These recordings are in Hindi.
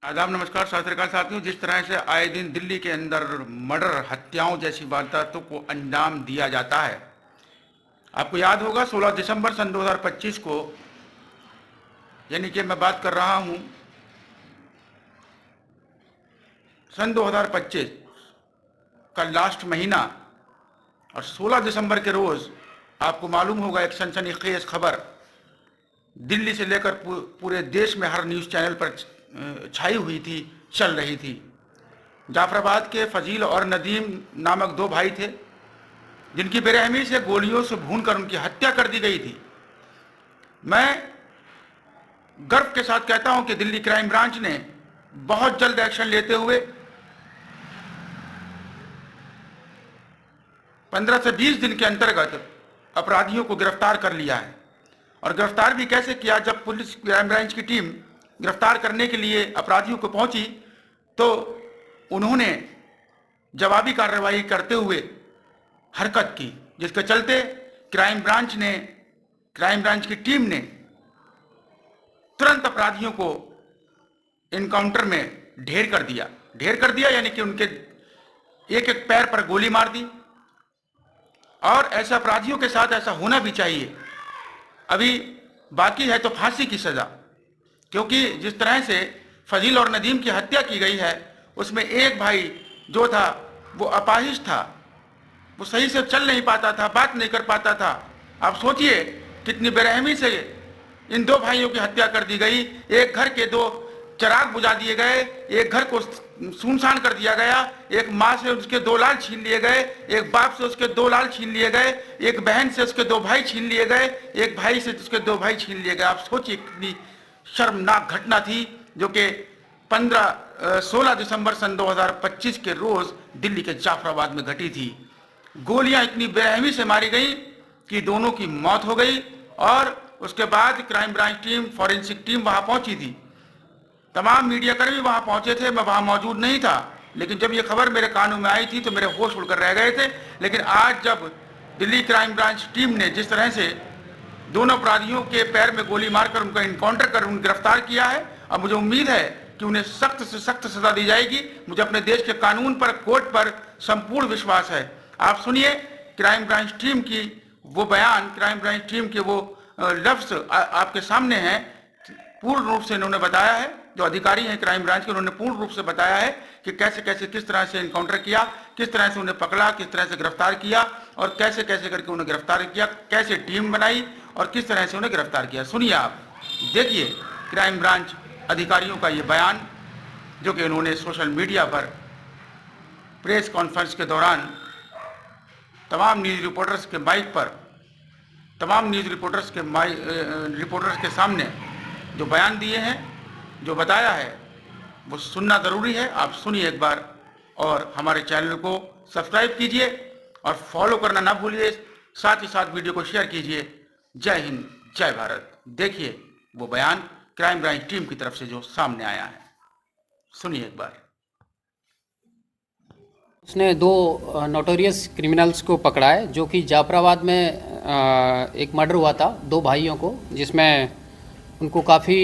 आदाब, नमस्कार, सत श्री अकाल साथियों। जिस तरह से आए दिन दिल्ली के अंदर मर्डर, हत्याओं जैसी वारदातों को अंजाम दिया जाता है। आपको याद होगा 16 दिसंबर सन 2025 को, यानी कि मैं बात कर रहा हूं सन 2025 का लास्ट महीना, और 16 दिसंबर के रोज़ आपको मालूम होगा एक सनसनीखेज खबर दिल्ली से लेकर पूरे देश में हर न्यूज़ चैनल पर छाई हुई थी, चल रही थी। जाफराबाद के फजील और नदीम नामक दो भाई थे जिनकी बेरहमी से गोलियों से भूनकर उनकी हत्या कर दी गई थी। मैं गर्व के साथ कहता हूं कि दिल्ली क्राइम ब्रांच ने बहुत जल्द एक्शन लेते हुए 15 से 20 दिन के अंतर्गत अपराधियों को गिरफ्तार कर लिया है। और गिरफ्तार भी कैसे किया? जब पुलिस क्राइम ब्रांच की टीम गिरफ्तार करने के लिए अपराधियों को पहुंची तो उन्होंने जवाबी कार्रवाई करते हुए हरकत की, जिसके चलते क्राइम ब्रांच की टीम ने तुरंत अपराधियों को इनकाउंटर में ढेर कर दिया, यानी कि उनके एक एक पैर पर गोली मार दी। और ऐसे अपराधियों के साथ ऐसा होना भी चाहिए। अभी बाकी है तो फांसी की सजा, क्योंकि जिस तरह से फजील और नदीम की हत्या की गई है उसमें एक भाई जो था वो अपाहिज था, वो सही से चल नहीं पाता था, बात नहीं कर पाता था। आप सोचिए कितनी बेरहमी से इन दो भाइयों की हत्या कर दी गई। एक घर के दो चिराग बुझा दिए गए, एक घर को सुनसान कर दिया गया, एक माँ से उसके दो लाल छीन लिए गए, एक बाप से उसके दो लाल छीन लिए गए, एक बहन से उसके दो भाई छीन लिए गए, एक भाई से उसके दो भाई छीन लिए गए। आप सोचिए कितनी शर्मनाक घटना थी जो कि 16 दिसंबर सन 2025 के रोज दिल्ली के जाफराबाद में घटी थी। गोलियां इतनी बेरहमी से मारी गई कि दोनों की मौत हो गई। और उसके बाद crime branch team, forensic team वहां पहुंची थी, तमाम मीडियाकर्मी वहां पहुंचे थे। मैं वहां मौजूद नहीं था, लेकिन जब ये खबर मेरे कानों में आई थी तो मेरे होश उड़कर रह गए थे। लेकिन आज जब दिल्ली क्राइम ब्रांच टीम ने जिस तरह से दोनों अपराधियों के पैर में गोली मारकर उनका इनकाउंटर कर उन्हें गिरफ्तार किया है, अब मुझे उम्मीद है कि उन्हें सख्त से सख्त सजा दी जाएगी। मुझे अपने देश के कानून पर, कोर्ट पर संपूर्ण विश्वास है। आप सुनिए क्राइम ब्रांच टीम की वो बयान, क्राइम ब्रांच टीम के वो लफ्ज आपके सामने हैं। पूर्ण रूप से इन्होंने बताया है, जो अधिकारी हैं क्राइम ब्रांच के, उन्होंने पूर्ण रूप से बताया है कि कैसे कैसे किस तरह से इनकाउंटर किया, किस तरह से उन्हें पकड़ा, किस तरह से गिरफ्तार किया और कैसे कैसे करके उन्हें गिरफ्तार किया, कैसे टीम बनाई और किस तरह से उन्हें गिरफ्तार किया। सुनिए, आप देखिए क्राइम ब्रांच अधिकारियों का ये बयान जो कि उन्होंने सोशल मीडिया पर प्रेस कॉन्फ्रेंस के दौरान तमाम न्यूज़ रिपोर्टर्स के माइक पर, तमाम न्यूज़ रिपोर्टर्स के सामने जो बयान दिए हैं, जो बताया है, वो सुनना ज़रूरी है। आप सुनिए एक बार और हमारे चैनल को सब्सक्राइब कीजिए और फॉलो करना ना भूलिए, साथ ही साथ वीडियो को शेयर कीजिए। जय हिंद, जय भारत। देखिए वो बयान क्राइम ब्रांच टीम की तरफ से जो सामने आया है, सुनिए एक बार। उसने दो नोटोरियस क्रिमिनल्स को पकड़ा है, जो कि जाफराबाद में एक मर्डर हुआ था दो भाइयों को, जिसमें उनको काफ़ी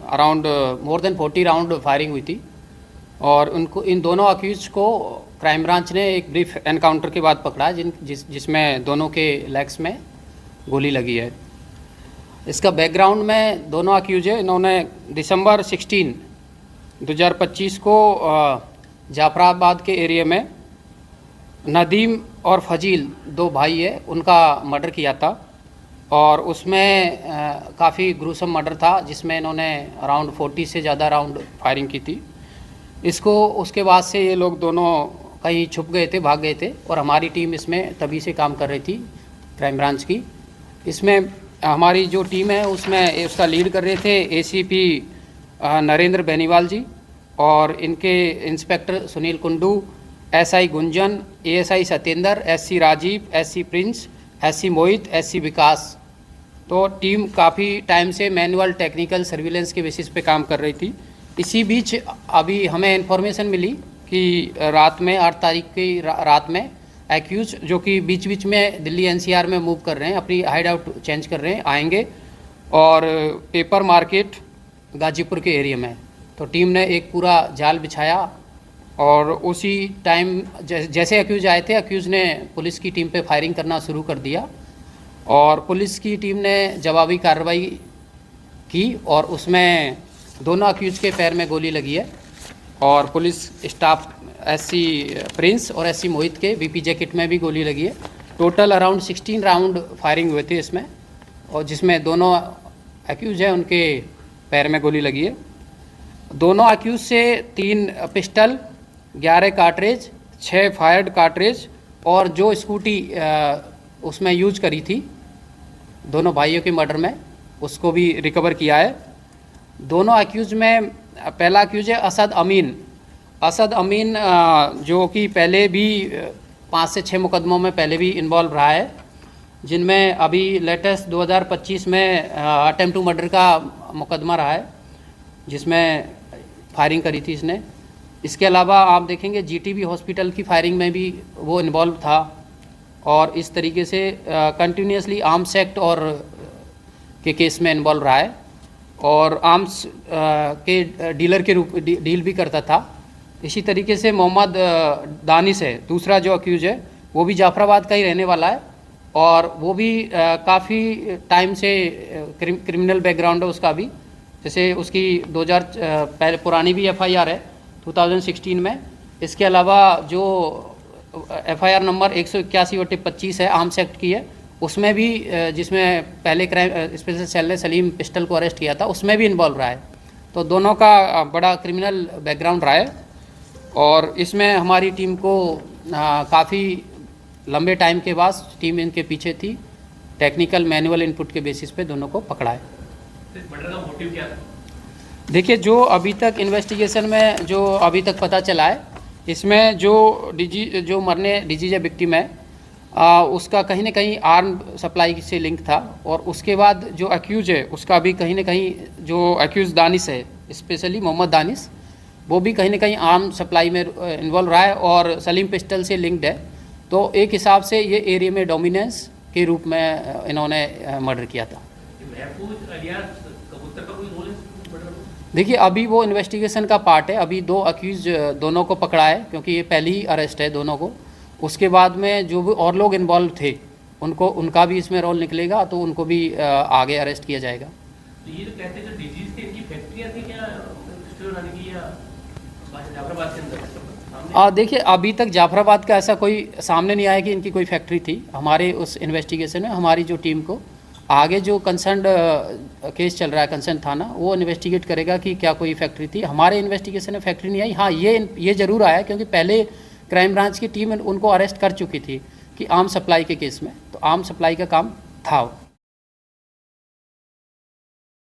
around more than 40 round firing हुई थी। और उनको, इन दोनों अक्यूज को क्राइम ब्रांच ने एक ब्रीफ एनकाउंटर के बाद पकड़ा, जिसमें दोनों के लेग्स में गोली लगी है। इसका बैकग्राउंड में दोनों अक्यूज है, इन्होंने दिसंबर 16, 2025 को जाफराबाद के एरिया में नदीम और फजील दो भाई है, उनका मर्डर किया था। और उसमें काफ़ी ग्रूसम मर्डर था, जिसमें इन्होंने अराउंड 40 से ज़्यादा राउंड फायरिंग की थी। इसको उसके बाद से ये लोग दोनों कहीं छुप गए थे, भाग गए थे, और हमारी टीम इसमें तभी से काम कर रही थी, क्राइम ब्रांच की। इसमें हमारी जो टीम है उसमें उसका लीड कर रहे थे एसीपी नरेंद्र बेनीवाल जी, और इनके inspector Sunil Kundu, SI Gunjan, ASI Satyendra, SC Rajeev, SC Prince, SC Mohit, SC Vikas. तो टीम काफ़ी टाइम से मैनुअल टेक्निकल सर्विलेंस के बेसिस पे काम कर रही थी। इसी बीच अभी हमें इन्फॉर्मेशन मिली कि रात में 8 तारीख की रात में एक्यूज, जो कि बीच बीच में दिल्ली एनसीआर में मूव कर रहे हैं, अपनी हाइड आउट चेंज कर रहे हैं, आएंगे और पेपर मार्केट गाजीपुर के एरिया में। तो टीम ने एक पूरा जाल बिछाया और उसी टाइम जैसे अक्यूज़ आए थे, अक्यूज़ ने पुलिस की टीम पे फायरिंग करना शुरू कर दिया और पुलिस की टीम ने जवाबी कार्रवाई की और उसमें दोनों अक्यूज़ के पैर में गोली लगी है और पुलिस स्टाफ एससी प्रिंस और एससी मोहित के बीपी जैकेट में भी गोली लगी है। टोटल अराउंड 16 राउंड फायरिंग हुए थे इसमें और जिसमें दोनों अक्यूज़ हैं उनके पैर में गोली लगी है। दोनों अक्यूज़ से 3 पिस्टल, 11 कार्ट्रिज, 6 फायर्ड कार्ट्रिज और जो स्कूटी उसमें यूज करी थी दोनों भाइयों के मर्डर में, उसको भी रिकवर किया है। दोनों अक्यूज़ में पहला अक्यूज़ है असद अमीन जो कि पहले भी 5 से 6 मुकदमों में पहले भी इन्वॉल्व रहा है, जिनमें अभी लेटेस्ट 2025 में अटेम्प्ट टू मर्डर का मुकदमा रहा है जिसमें फायरिंग करी थी इसने। इसके अलावा आप देखेंगे जीटीबी हॉस्पिटल की फायरिंग में भी वो इन्वॉल्व था और इस तरीके से कंटिन्यूसली आर्म्स एक्ट और के केस में इन्वॉल्व रहा है और आर्म्स के डीलर के रूप डील भी करता था। इसी तरीके से मोहम्मद दानिश है दूसरा जो अक्यूज है, वो भी जाफराबाद का ही रहने वाला है और वो भी काफ़ी टाइम से क्रिमिनल बैकग्राउंड है उसका भी। जैसे उसकी 2000 पहले पुरानी भी एफआईआर है 2016 में। इसके अलावा जो एफआईआर नंबर 181/25 है आर्म्स एक्ट की है, उसमें भी जिसमें पहले क्राइम स्पेशल सेल ने सलीम पिस्टल को अरेस्ट किया था, उसमें भी इन्वॉल्व रहा है। तो दोनों का बड़ा क्रिमिनल बैकग्राउंड रहा है और इसमें हमारी टीम को काफ़ी लंबे टाइम के बाद टीम इनके पीछे थी। टेक्निकल मैनुअल इनपुट के बेसिस पे दोनों को पकड़ा है। मर्डर का मोटिव क्या था? देखिए, जो अभी तक इन्वेस्टिगेशन में जो अभी तक पता चला है, इसमें जो मरने डीजीजे विक्टिम है उसका कहीं ना कहीं आर्म सप्लाई से लिंक था और उसके बाद जो अक्यूज है उसका भी कहीं ना कहीं जो अक्यूज दानिश है, स्पेशली मोहम्मद दानिश, वो भी कहीं ना कहीं आर्म सप्लाई में इन्वॉल्व रहा है और सलीम पिस्टल से लिंक्ड है। तो एक हिसाब से ये एरिया में डोमिनेंस के रूप में इन्होंने मर्डर किया था। महफूज अलियास कबूतर का कोई रोल है मर्डर में? देखिए, अभी वो इन्वेस्टिगेशन का पार्ट है। अभी 2 अक्यूज दोनों को पकड़ा है क्योंकि ये पहली ही अरेस्ट है दोनों को। उसके बाद में जो भी और लोग इन्वॉल्व थे उनका भी इसमें रोल निकलेगा तो उनको भी आगे अरेस्ट किया जाएगा। तो ये जो कहते हैं जो डिजीज थी इनकी फैक्ट्रियाँ थी क्या या जाफराबाद के अंदर? देखिए, अभी तक जाफराबाद का ऐसा कोई सामने नहीं आया कि इनकी कोई फैक्ट्री थी। हमारे उस इन्वेस्टिगेशन में हमारी जो टीम को आगे जो कंसर्न केस चल रहा है, कंसर्न थाना, वो इन्वेस्टिगेट करेगा कि क्या कोई फैक्ट्री थी। हमारे इन्वेस्टिगेशन में फैक्ट्री नहीं आई। हाँ, ये ज़रूर आया क्योंकि पहले क्राइम ब्रांच की टीम उनको अरेस्ट कर चुकी थी कि आर्म सप्लाई के केस में, तो आर्म सप्लाई का काम था।